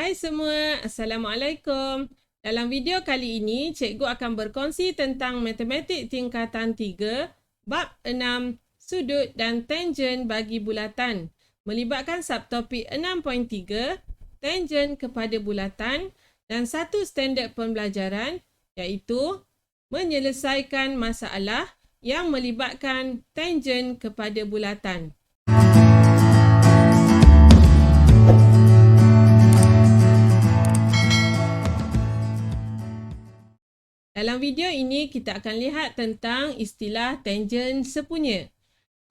Hai semua, Assalamualaikum. Dalam video kali ini, cikgu akan berkongsi tentang matematik tingkatan 3, bab 6, sudut dan tangen bagi bulatan. Melibatkan subtopik 6.3, tangen kepada bulatan dan satu standard pembelajaran iaitu menyelesaikan masalah yang melibatkan tangen kepada bulatan. Dalam video ini, kita akan lihat tentang istilah tangen sepunya.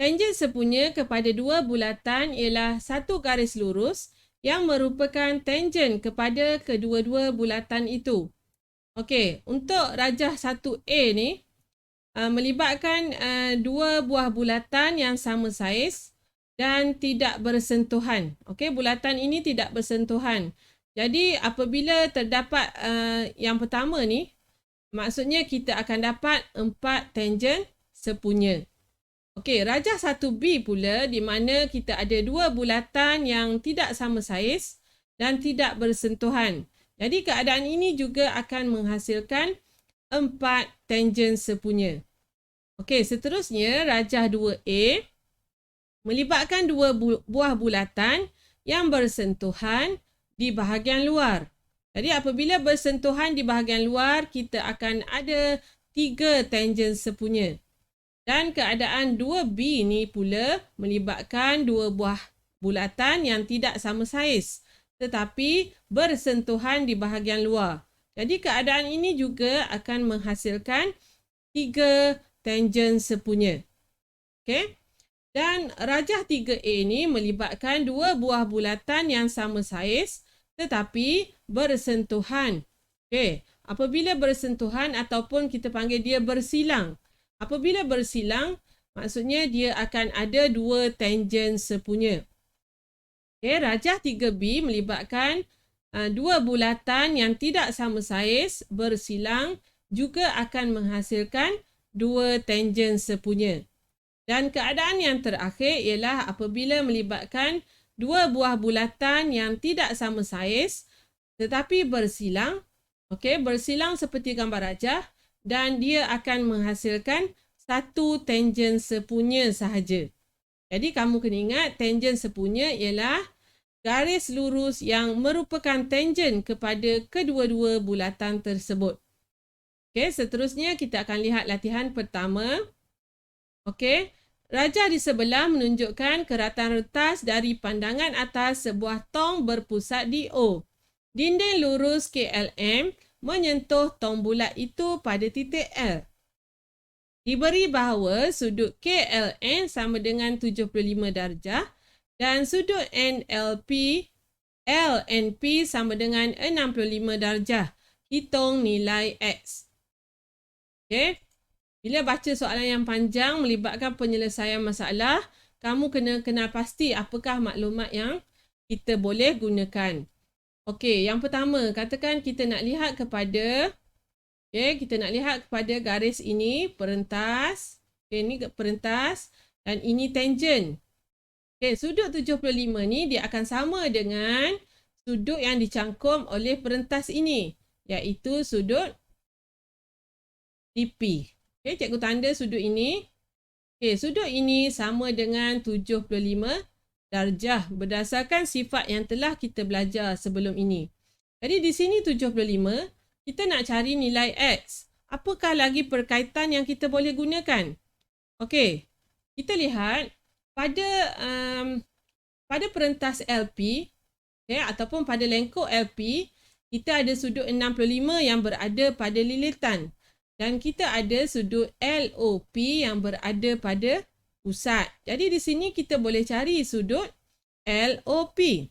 Tangen sepunya kepada dua bulatan ialah satu garis lurus yang merupakan tangen kepada kedua-dua bulatan itu. Okey, untuk rajah 1A ni, melibatkan dua buah bulatan yang sama saiz dan tidak bersentuhan. Okey, bulatan ini tidak bersentuhan. Jadi, apabila terdapat yang pertama ni, maksudnya kita akan dapat 4 tangen sepunya. Okey, rajah 1B pula di mana kita ada dua bulatan yang tidak sama saiz dan tidak bersentuhan. Jadi keadaan ini juga akan menghasilkan 4 tangen sepunya. Okey, seterusnya rajah 2A melibatkan dua buah bulatan yang bersentuhan di bahagian luar. Jadi apabila bersentuhan di bahagian luar, kita akan ada 3 tangen sepunya. Dan keadaan 2B ni pula melibatkan dua buah bulatan yang tidak sama saiz tetapi bersentuhan di bahagian luar. Jadi keadaan ini juga akan menghasilkan 3 tangen sepunya. Okey? Dan rajah 3A ni melibatkan dua buah bulatan yang sama saiz tetapi bersentuhan. Okey, apabila bersentuhan ataupun kita panggil dia bersilang. Apabila bersilang, maksudnya dia akan ada 2 tangen sepunya. Okey, rajah 3B melibatkan dua bulatan yang tidak sama saiz bersilang juga akan menghasilkan 2 tangen sepunya. Dan keadaan yang terakhir ialah apabila melibatkan dua buah bulatan yang tidak sama saiz tetapi bersilang. Okey, bersilang seperti gambar rajah dan dia akan menghasilkan 1 tangen sepunya sahaja. Jadi kamu kena ingat tangen sepunya ialah garis lurus yang merupakan tangen kepada kedua-dua bulatan tersebut. Okey, seterusnya kita akan lihat latihan pertama. Okey, rajah di sebelah menunjukkan keratan retas dari pandangan atas sebuah tong berpusat di O. Dinding lurus KLM menyentuh tong bulat itu pada titik L. Diberi bahawa sudut KLN sama dengan 75 darjah dan sudut NLP LNP sama dengan 65 darjah. Hitung nilai X. Okey. Bila baca soalan yang panjang melibatkan penyelesaian masalah, kamu kena kenal pasti apakah maklumat yang kita boleh gunakan. Okey, yang pertama, katakan kita nak lihat kepada garis ini, perentas. Okey, ini perentas dan ini tangen. Okey, sudut 75 ni dia akan sama dengan sudut yang dicangkum oleh perentas ini, iaitu sudut DP. Okey, cikgu tanda sudut ini. Okey, sudut ini sama dengan 75 darjah berdasarkan sifat yang telah kita belajar sebelum ini. Jadi di sini 75, kita nak cari nilai X. Apakah lagi perkaitan yang kita boleh gunakan? Okey, kita lihat pada perentas LP, ataupun pada lengkuk LP, kita ada sudut 65 yang berada pada lilitan. Dan kita ada sudut LOP yang berada pada pusat. Jadi di sini kita boleh cari sudut LOP.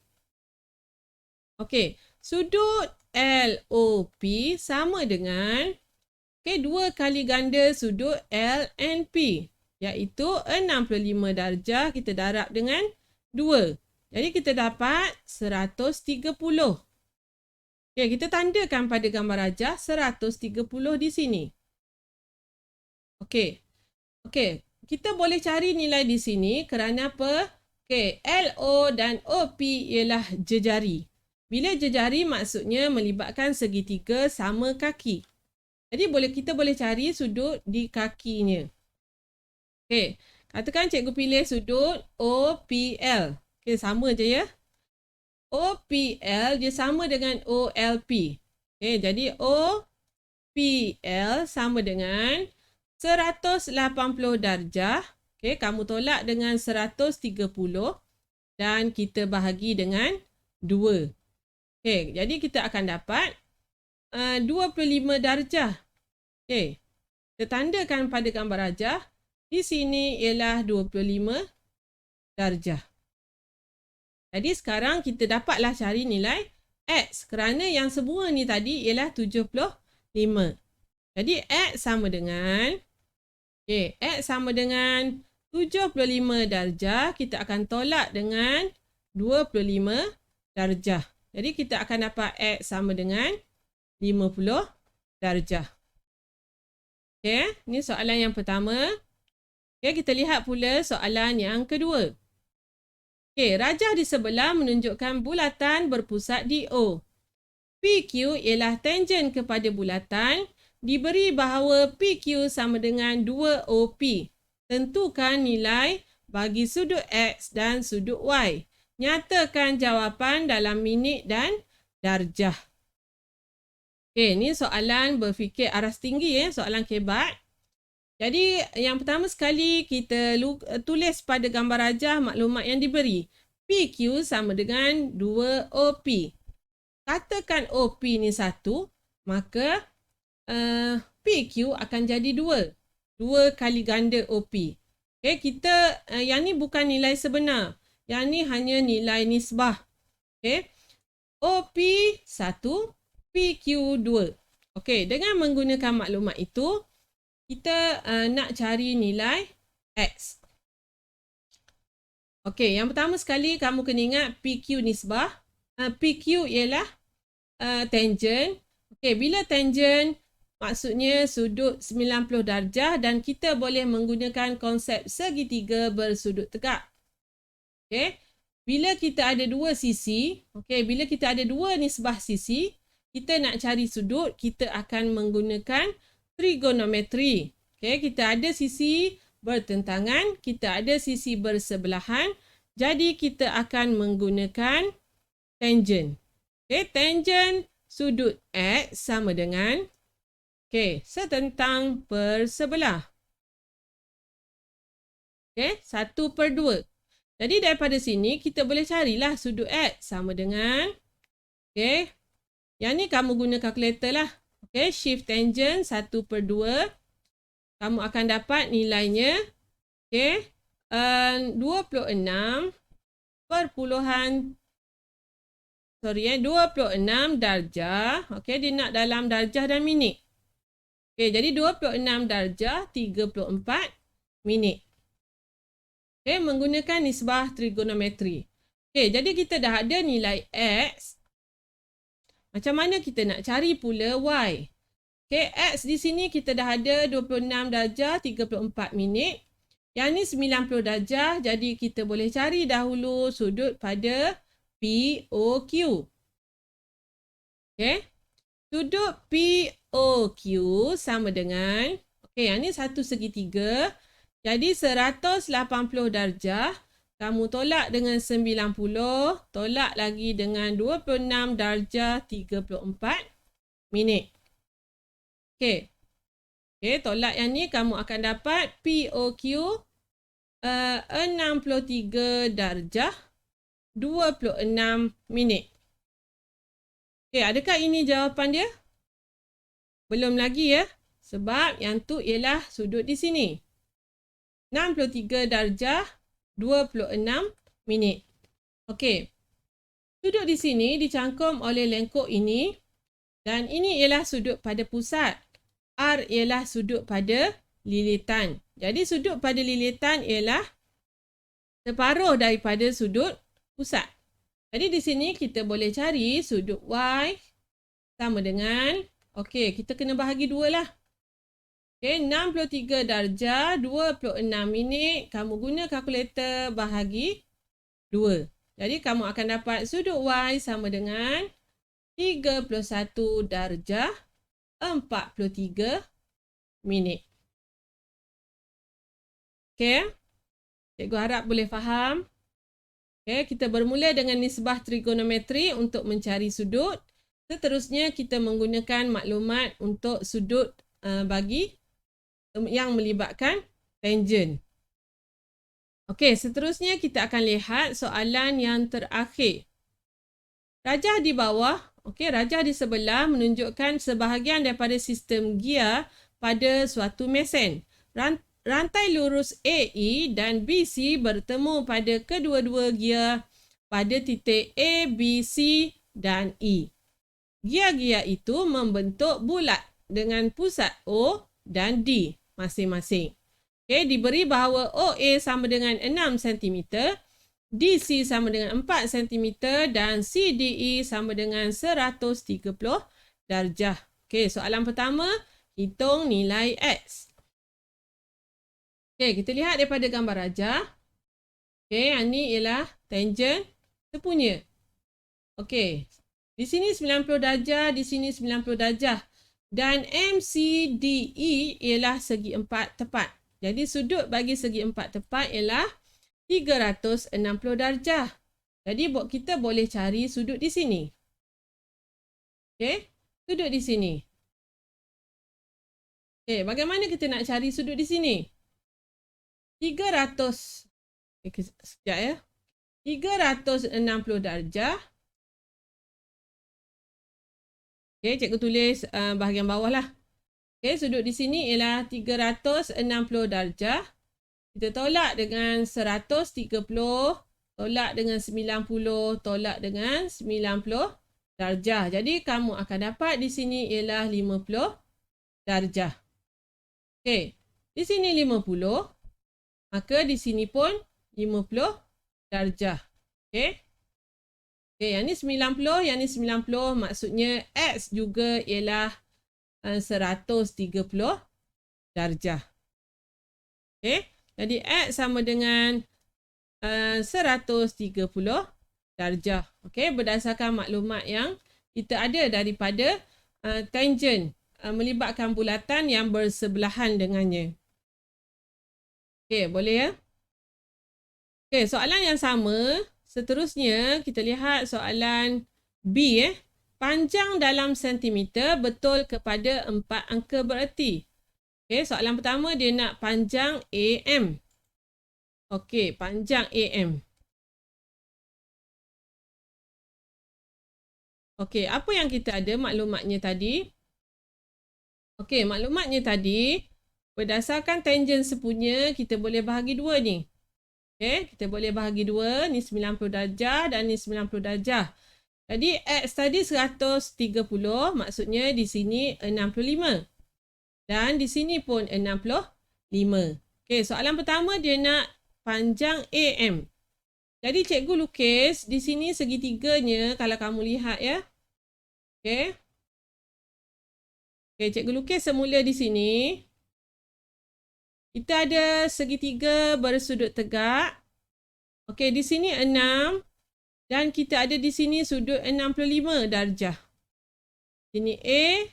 Okey, sudut LOP sama dengan 2 kali ganda sudut LNP, iaitu 65 darjah kita darab dengan 2. Jadi kita dapat 130. Okey, kita tandakan pada gambar rajah 130 di sini. Okey, kita boleh cari nilai di sini kerana apa? Okey, LO dan OP ialah jejari. Bila jejari maksudnya melibatkan segitiga sama kaki. Jadi kita boleh cari sudut di kakinya. Okey, katakan cikgu pilih sudut OPL. Okey, sama je ya. OPL dia sama dengan OLP. Okey, jadi OPL sama dengan 180 darjah. Okey, kamu tolak dengan 130 dan kita bahagi dengan 2. Okey, jadi kita akan dapat 25 darjah. Okey, kita tandakan pada gambar rajah. Di sini ialah 25 darjah. Jadi sekarang kita dapatlah cari nilai X kerana yang semua ni tadi ialah 75. Jadi X sama dengan X sama dengan 75 darjah, kita akan tolak dengan 25 darjah. Jadi kita akan dapat X sama dengan 50 darjah. Okey, ni soalan yang pertama. Okey, kita lihat pula soalan yang kedua. Okey, rajah di sebelah menunjukkan bulatan berpusat di O. PQ ialah tangen kepada bulatan, diberi bahawa PQ sama dengan 2OP. Tentukan nilai bagi sudut X dan sudut Y. Nyatakan jawapan dalam minit dan darjah. Okey, ni soalan berfikir aras tinggi soalan kebat. Jadi yang pertama sekali kita tulis pada gambar rajah maklumat yang diberi. PQ sama dengan 2OP. Katakan OP ni 1, maka PQ akan jadi 2. 2 kali ganda OP. Okay, kita yang ni bukan nilai sebenar. Yang ni hanya nilai nisbah. Okay. OP 1, PQ 2. Okay, dengan menggunakan maklumat itu, kita nak cari nilai X. Okay, yang pertama sekali kamu kena ingat PQ nisbah. PQ ialah tangen. Okay, bila tangen maksudnya sudut 90 darjah dan kita boleh menggunakan konsep segitiga bersudut tegak. Okey. Bila kita ada dua sisi, bila kita ada dua nisbah sisi, kita nak cari sudut, kita akan menggunakan trigonometri. Okey, kita ada sisi bertentangan, kita ada sisi bersebelahan. Jadi kita akan menggunakan tangen. Okey, tangen sudut X sama dengan setentang per sebelah. 1/2. Jadi daripada sini kita boleh carilah sudut X sama dengan yang ni kamu guna kalkulator lah. Shift tangen 1/2. Kamu akan dapat nilainya 26 darjah. Dia nak dalam darjah dan minit. Jadi 26 darjah 34 minit. Menggunakan nisbah trigonometri. Jadi kita dah ada nilai X. Macam mana kita nak cari pula Y? X di sini kita dah ada 26 darjah 34 minit. Yang ni 90 darjah. Jadi kita boleh cari dahulu sudut pada POQ. Sudut POQ sama dengan, yang ni satu segitiga. Jadi 180 darjah. Kamu tolak dengan 90. Tolak lagi dengan 26 darjah 34 minit. Tolak yang ni kamu akan dapat POQ 63 darjah 26 minit. Adakah ini jawapan dia? Belum lagi ya. Sebab yang tu ialah sudut di sini. 63 darjah 26 minit. Sudut di sini dicangkum oleh lengkuk ini. Dan ini ialah sudut pada pusat. R ialah sudut pada lilitan. Jadi sudut pada lilitan ialah separuh daripada sudut pusat. Jadi di sini kita boleh cari sudut Y sama dengan, kita kena bahagi 2 lah. 63 darjah 26 minit. Kamu guna kalkulator bahagi 2. Jadi kamu akan dapat sudut Y sama dengan 31 darjah 43 minit. Okey? Cikgu harap boleh faham. Okey, kita bermula dengan nisbah trigonometri untuk mencari sudut. Seterusnya kita menggunakan maklumat untuk sudut bagi yang melibatkan tangent. Okey, seterusnya kita akan lihat soalan yang terakhir. Rajah di bawah, okey, rajah di sebelah menunjukkan sebahagian daripada sistem gear pada suatu mesin. Rantai lurus AE dan BC bertemu pada kedua-dua gear pada titik A, B, C dan E. Gear-gear itu membentuk bulat dengan pusat O dan D masing-masing. Okay, diberi bahawa OA sama dengan 6 cm, DC sama dengan 4 cm dan CDE sama dengan 130 darjah. Okay, soalan pertama, hitung nilai X. Okay, kita lihat daripada gambar rajah. Okay, yang ni ialah tangent sepunya. Okay, di sini 90 darjah, di sini 90 darjah. Dan MCDE ialah segi empat tepat. Jadi sudut bagi segi empat tepat ialah 360 darjah. Jadi kita boleh cari sudut di sini. Okay, sudut di sini. Okay, bagaimana kita nak cari sudut di sini? 300, sekejap ya. 360 darjah. Okay, cikgu tulis bahagian bawah lah. Okay, sudut di sini ialah 360 darjah. Kita tolak dengan 130, tolak dengan 90, tolak dengan 90 darjah. Jadi kamu akan dapat di sini ialah 50 darjah. Okay, di sini 50. Maka di sini pun 50 darjah. Okay. Okay, yang ni 90, yang ni 90. Maksudnya X juga ialah 130 darjah. Okay. Jadi X sama dengan 130 darjah. Okay. Berdasarkan maklumat yang kita ada daripada tangent melibatkan bulatan yang bersebelahan dengannya. Okay, boleh ya? Okay, soalan yang sama. Seterusnya, kita lihat soalan B. Panjang dalam sentimeter betul kepada 4 angka bererti. Okay, soalan pertama dia nak panjang AM. Okay, panjang AM. Okay, apa yang kita ada maklumatnya tadi? Okay, maklumatnya tadi, berdasarkan tangent sepunya, kita boleh bahagi dua ni. Okay, kita boleh bahagi dua. Ni 90 darjah dan ni 90 darjah. Jadi, X tadi 130. Maksudnya di sini 65. Dan di sini pun 65. Okay, soalan pertama dia nak panjang AM. Jadi, cikgu lukis di sini segitiganya kalau kamu lihat ya. Okay. Okay, cikgu lukis semula di sini. Kita ada segitiga bersudut tegak. Okey, di sini 6. Dan kita ada di sini sudut 65 darjah. Sini A,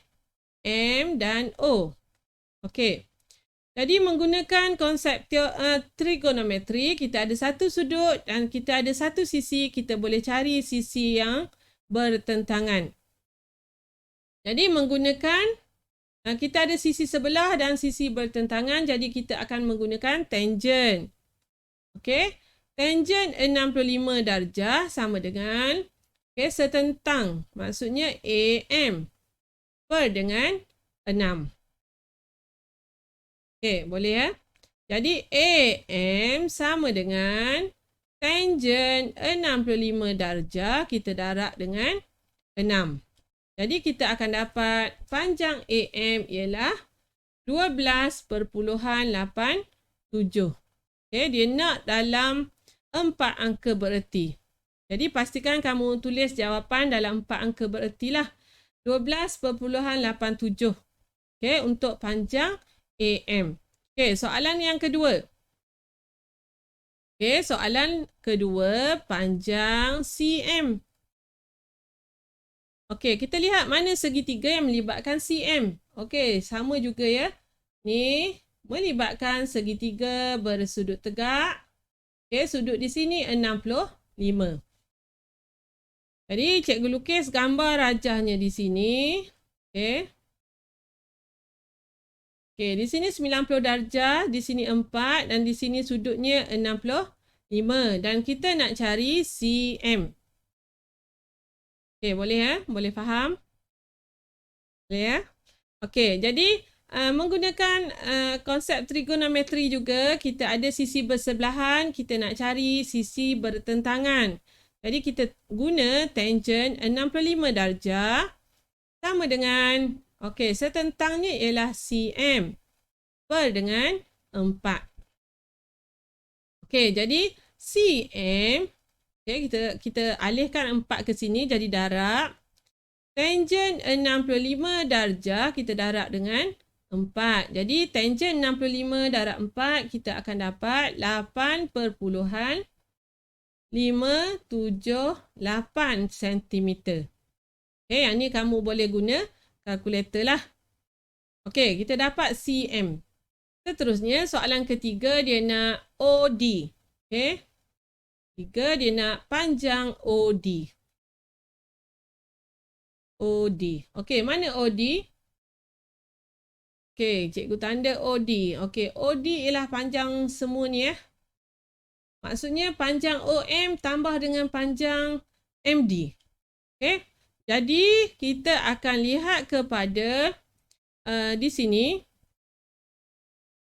M dan O. Okey. Jadi menggunakan konsep trigonometri, kita ada satu sudut dan kita ada satu sisi. Kita boleh cari sisi yang bertentangan. Jadi menggunakan kita ada sisi sebelah dan sisi bertentangan. Jadi kita akan menggunakan tangent. Okey. Tangent 65 darjah sama dengan setentang. Maksudnya AM per dengan 6. Okey, boleh ya? Jadi AM sama dengan tangent 65 darjah. Kita darab dengan 6. Jadi kita akan dapat panjang AM ialah 12.87. Okay, dia nak dalam 4 angka bererti. Jadi pastikan kamu tulis jawapan dalam 4 angka bererti lah. 12.87. Okay, untuk panjang AM. Okay, soalan yang kedua. Okey, soalan kedua, panjang cm. Okey, kita lihat mana segitiga yang melibatkan cm. Okey, sama juga ya. Ni melibatkan segitiga bersudut tegak. Okey, sudut di sini 65. Jadi, cikgu lukis gambar rajahnya di sini. Okey. Okey, di sini 90 darjah, di sini 4 dan di sini sudutnya 65 dan kita nak cari cm. Okey, boleh ya? Boleh faham? Boleh ya? Okey, jadi menggunakan konsep trigonometri juga, kita ada sisi bersebelahan, kita nak cari sisi bertentangan. Jadi kita guna tangent 65 darjah sama dengan, okey, setentangnya ialah cm per dengan 4. Okey, jadi cm, okay, kita alihkan 4 ke sini jadi darab. Tangent 65 darjah kita darab dengan 4. Jadi tangent 65 darab 4 kita akan dapat 8,578 cm. Okay, yang ni kamu boleh guna kalkulator lah. Okay, kita dapat cm. Seterusnya soalan ketiga dia nak OD. Okay. Tiga dia nak panjang OD. OD. Okey, mana OD? Okey, cikgu tanda OD. Okey, OD ialah panjang semua ni ya. Maksudnya panjang OM tambah dengan panjang MD. Okey. Jadi kita akan lihat kepada di sini.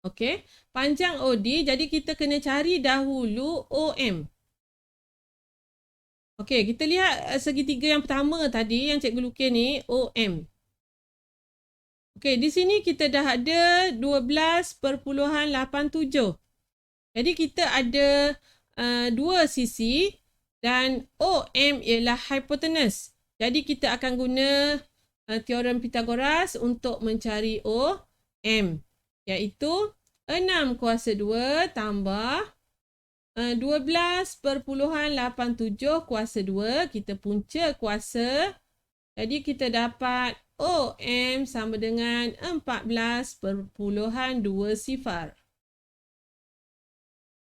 Okey, panjang OD, jadi kita kena cari dahulu OM. Okey, kita lihat segitiga yang pertama tadi yang cikgu lukis ni, OM. Okey, di sini kita dah ada 12,87. Jadi kita ada dua sisi dan OM ialah hypotenuse. Jadi kita akan guna teorem Pythagoras untuk mencari OM, iaitu 6 kuasa 2 tambah 12,87 kuasa 2, kita punca kuasa. Jadi kita dapat OM sama dengan 14,20.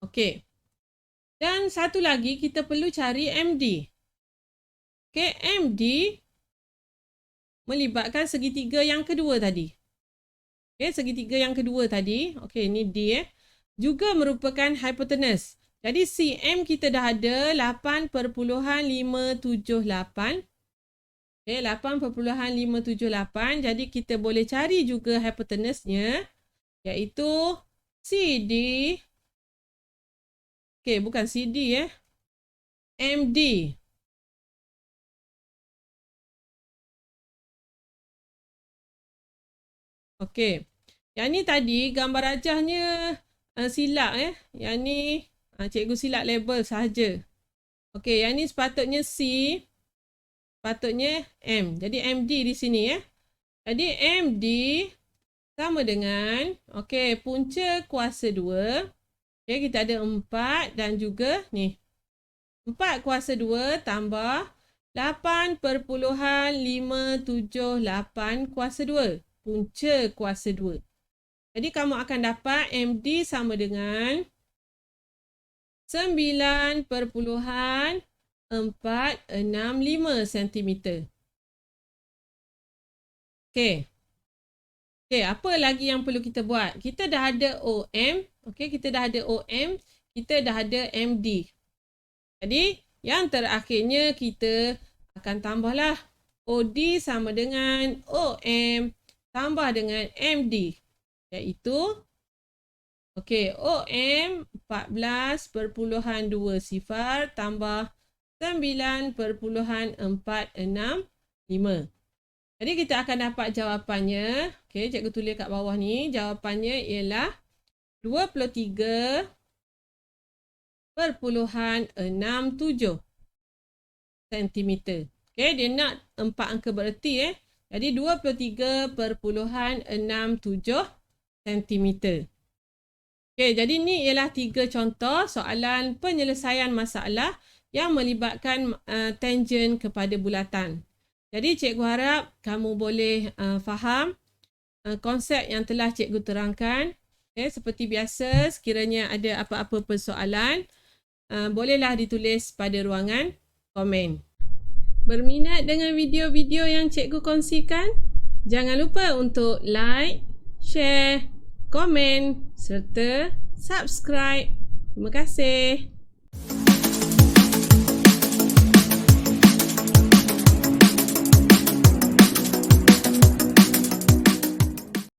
Okey. Dan satu lagi kita perlu cari MD. Okey, MD melibatkan segitiga yang kedua tadi. Okey, segitiga yang kedua tadi. Okey, ini D juga merupakan hypotenuse. Jadi cm kita dah ada 8,578. Okey, 8,578. Jadi kita boleh cari juga hypotenuse-nya, iaitu CD. Okey, bukan CD MD. Okey. Yang ni tadi gambar rajahnya silap Yang ni cikgu silap label sahaja. Okey, yang ni sepatutnya C, sepatutnya M. Jadi MD di sini Jadi MD sama dengan, okey, punca kuasa 2. Okey, kita ada 4 dan juga ni. 4 kuasa 2 tambah 8,578 kuasa 2. Punca kuasa 2. Jadi kamu akan dapat MD sama dengan 9,465 cm. Okey. Okey, apa lagi yang perlu kita buat? Kita dah ada OM. Okey, kita dah ada OM. Kita dah ada MD. Jadi, yang terakhirnya kita akan tambahlah. OD sama dengan OM tambah dengan MD. Iaitu, okey, OM 14,20 tambah 9,465. Jadi kita akan dapat jawapannya. Okey, cikgu tulis kat bawah ni. Jawapannya ialah 23,67 cm. Okey, dia nak 4 angka bererti Jadi 23,67 cm. Okey, jadi ni ialah 3 contoh soalan penyelesaian masalah yang melibatkan tangent kepada bulatan. Jadi cikgu harap kamu boleh faham konsep yang telah cikgu terangkan. Okay, seperti biasa, sekiranya ada apa-apa persoalan, bolehlah ditulis pada ruangan komen. Berminat dengan video-video yang cikgu kongsikan? Jangan lupa untuk like, share, komen serta subscribe. Terima kasih.